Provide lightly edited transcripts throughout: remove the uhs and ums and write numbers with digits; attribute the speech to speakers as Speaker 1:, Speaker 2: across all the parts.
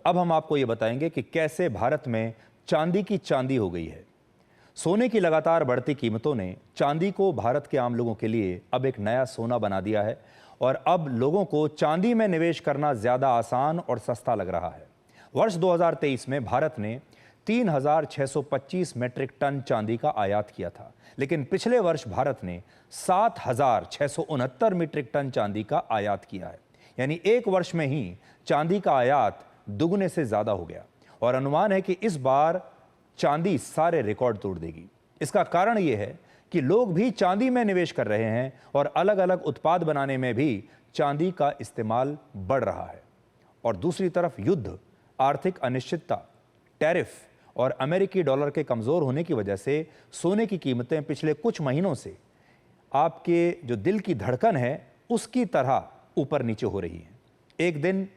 Speaker 1: अब हम आपको ये बताएंगे कि कैसे भारत में चांदी की चांदी हो गई है। सोने की लगातार बढ़ती कीमतों ने चांदी को भारत के आम लोगों के लिए अब एक नया सोना बना दिया है और अब लोगों को चांदी में निवेश करना ज्यादा आसान और सस्ता लग रहा है। वर्ष 2023 में भारत ने 3,625 मीट्रिक टन चांदी का आयात किया था, लेकिन पिछले वर्ष भारत ने 7,669 मीट्रिक टन चांदी का आयात किया है। यानी एक वर्ष में ही चांदी का आयात दुगने से ज्यादा हो गया और अनुमान है कि इस बार चांदी सारे रिकॉर्ड तोड़ देगी। इसका कारण यह है कि लोग भी चांदी में निवेश कर रहे हैं और अलग अलग उत्पाद बनाने में भी चांदी का इस्तेमाल बढ़ रहा है। और दूसरी तरफ युद्ध, आर्थिक अनिश्चितता, टैरिफ और अमेरिकी डॉलर के कमजोर होने की वजह से सोने की कीमतें पिछले कुछ महीनों से आपके जो दिल की धड़कन है उसकी तरह ऊपर नीचे हो रही है। एक दिन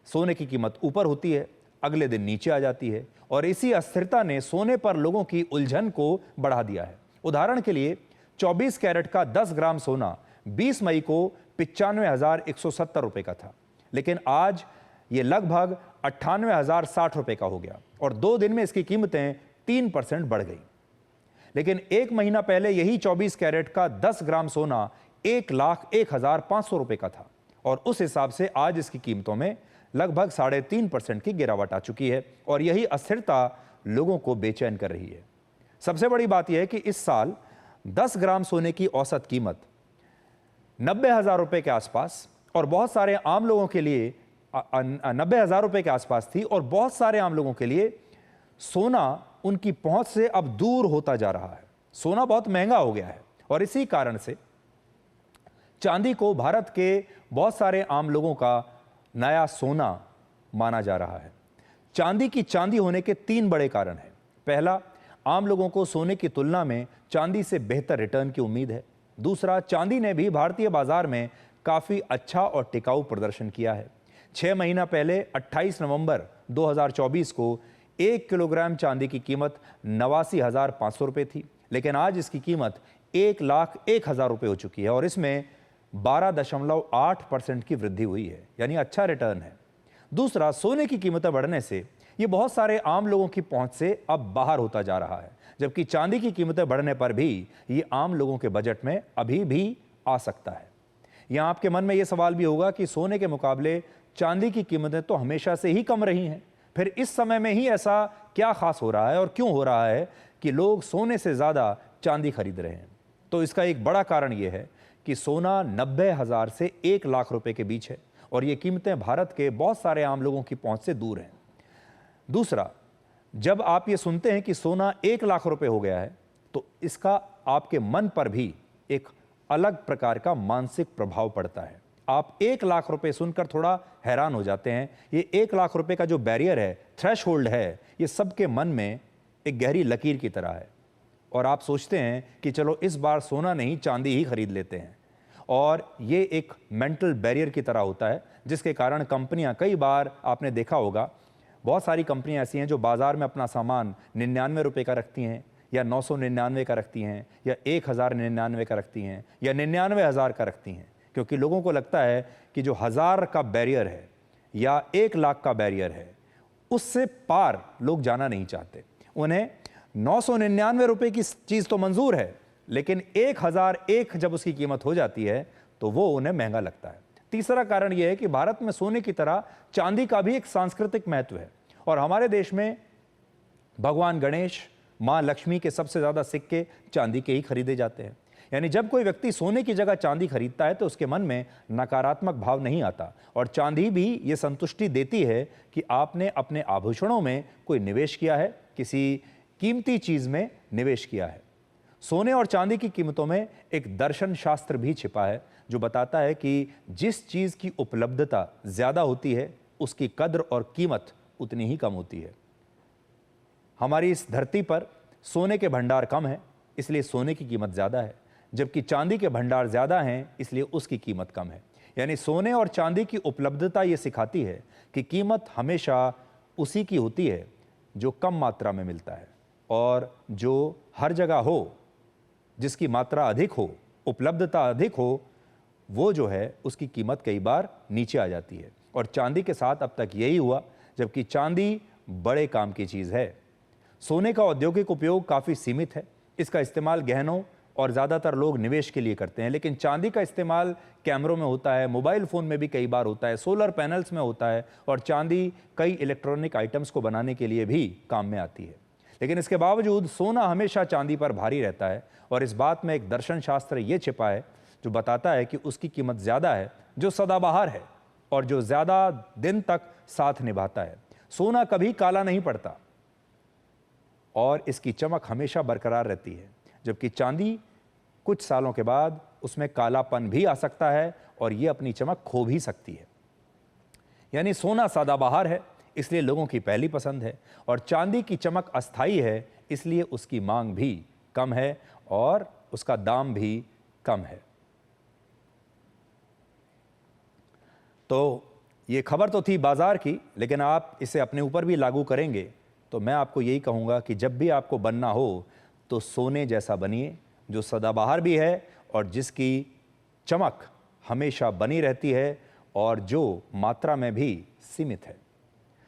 Speaker 1: सोने की कीमत ऊपर होती है, अगले दिन नीचे आ जाती है और इसी अस्थिरता ने सोने पर लोगों की उलझन को बढ़ा दिया है। उदाहरण के लिए 24 कैरेट का 10 ग्राम सोना 20 मई को 95,170 रुपए का था, लेकिन आज ये लगभग 98,060 रुपए का हो गया और 2 दिन में इसकी कीमतें 3% बढ़ गई। लेकिन एक महीना पहले यही 24 कैरेट का 10 ग्राम सोना 1,01,500 रुपए का था और उस हिसाब से आज इसकी कीमतों में लगभग 3.5% की गिरावट आ चुकी है और यही अस्थिरता लोगों को बेचैन कर रही है। सबसे बड़ी बात यह है कि इस साल 10 ग्राम सोने की औसत कीमत 90,000 रुपए के आसपास और बहुत सारे आम लोगों के लिए 90,000 रुपए के आसपास थी और बहुत सारे आम लोगों के लिए सोना उनकी पहुंच से अब दूर होता जा रहा है। सोना बहुत महंगा हो गया है और इसी कारण से चांदी को भारत के बहुत सारे आम लोगों का नया सोना माना जा रहा है। चांदी की चांदी होने के 3 बड़े कारण हैं। पहला, आम लोगों को सोने की तुलना में चांदी से बेहतर रिटर्न की उम्मीद है। दूसरा, चांदी ने भी भारतीय बाजार में काफी अच्छा और टिकाऊ प्रदर्शन किया है। 6 महीना पहले 28 नवंबर 2024 को 1 किलोग्राम चांदी की कीमत 89,500 रुपए थी, लेकिन आज इसकी कीमत 1,01,000 रुपए हो चुकी है और इसमें 12.8% की वृद्धि हुई है, यानी अच्छा रिटर्न है। दूसरा, सोने की कीमतें बढ़ने से ये बहुत सारे आम लोगों की पहुंच से अब बाहर होता जा रहा है, जबकि चांदी की कीमतें बढ़ने पर भी ये आम लोगों के बजट में अभी भी आ सकता है। यहां आपके मन में ये सवाल भी होगा कि सोने के मुकाबले चांदी की कीमतें तो हमेशा से ही कम रही हैं, फिर इस समय में ही ऐसा क्या खास हो रहा है और क्यों हो रहा है कि लोग सोने से ज्यादा चांदी खरीद रहे हैं? तो इसका एक बड़ा कारण यह है कि सोना 90,000 से 1 लाख रुपए के बीच है और ये कीमतें भारत के बहुत सारे आम लोगों की पहुंच से दूर हैं। दूसरा, जब आप ये सुनते हैं कि सोना 1 लाख रुपए हो गया है तो इसका आपके मन पर भी एक अलग प्रकार का मानसिक प्रभाव पड़ता है। आप 1 लाख रुपए सुनकर थोड़ा हैरान हो जाते हैं। ये 1 लाख रुपए का जो बैरियर है, थ्रेशहोल्ड है, ये सबके मन में एक गहरी लकीर की तरह है और आप सोचते हैं कि चलो इस बार सोना नहीं चांदी ही खरीद लेते हैं। और ये एक मेंटल बैरियर की तरह होता है जिसके कारण कंपनियां, कई बार आपने देखा होगा, बहुत सारी कंपनियां ऐसी हैं जो बाजार में अपना सामान 99 रुपए का रखती हैं या 999 का रखती हैं या 1,099 का रखती हैं या 99,000 का रखती हैं, क्योंकि लोगों को लगता है कि जो 1,000 का बैरियर है या 1 लाख का बैरियर है उससे पार लोग जाना नहीं चाहते। उन्हें 999 रुपए की चीज तो मंजूर है, लेकिन 1,001 जब उसकी कीमत हो जाती है तो वो उन्हें महंगा लगता है। तीसरा कारण यह है कि भारत में सोने की तरह चांदी का भी एक सांस्कृतिक महत्व है और हमारे देश में भगवान गणेश, मां लक्ष्मी के सबसे ज्यादा सिक्के चांदी के ही खरीदे जाते हैं। यानी जब कोई व्यक्ति सोने की जगह चांदी खरीदता है तो उसके मन में नकारात्मक भाव नहीं आता और चांदी भी ये संतुष्टि देती है कि आपने अपने आभूषणों में कोई निवेश किया है, किसी कीमती चीज में निवेश किया है। सोने और चांदी की कीमतों में एक दर्शन शास्त्र भी छिपा है जो बताता है कि जिस चीज की उपलब्धता ज्यादा होती है उसकी कद्र और कीमत उतनी ही कम होती है। हमारी इस धरती पर सोने के भंडार कम है इसलिए सोने की कीमत ज्यादा है, जबकि चांदी के भंडार ज्यादा हैं इसलिए उसकी कीमत कम है। यानी सोने और चांदी की उपलब्धता ये सिखाती है कि कीमत हमेशा उसी की होती है जो कम मात्रा में मिलता है और जो हर जगह हो, जिसकी मात्रा अधिक हो, उपलब्धता अधिक हो, वो जो है उसकी कीमत कई बार नीचे आ जाती है। और चांदी के साथ अब तक यही हुआ। जबकि चांदी बड़े काम की चीज है। सोने का औद्योगिक उपयोग काफी सीमित है। इसका इस्तेमाल गहनों और ज्यादातर लोग निवेश के लिए करते हैं, लेकिन चांदी का इस्तेमाल कैमरों में होता है, मोबाइल फोन में भी कई बार होता है, सोलर पैनल्स में होता है, और चांदी कई इलेक्ट्रॉनिक आइटम्स को बनाने के लिए भी काम में आती है। लेकिन इसके बावजूद सोना हमेशा चांदी पर भारी रहता है, और इस बात में एक दर्शन शास्त्र ये छिपा है जो बताता है कि उसकी कीमत ज्यादा है जो सदाबहार है और जो ज्यादा दिन तक साथ निभाता है। सोना कभी काला नहीं पड़ता और इसकी चमक हमेशा बरकरार रहती है, जबकि चांदी कुछ सालों के बाद उसमें कालापन भी आ सकता है और यह अपनी चमक खो भी सकती है। यानी सोना सदाबहार है, इसलिए लोगों की पहली पसंद है, और चांदी की चमक अस्थायी है, इसलिए उसकी मांग भी कम है और उसका दाम भी कम है। तो ये खबर तो थी बाजार की, लेकिन आप इसे अपने ऊपर भी लागू करेंगे तो मैं आपको यही कहूंगा कि जब भी आपको बनना हो तो सोने जैसा बनिए, जो सदाबहार भी है और जिसकी चमक हमेशा बनी रहती है और जो मात्रा में भी सीमित है।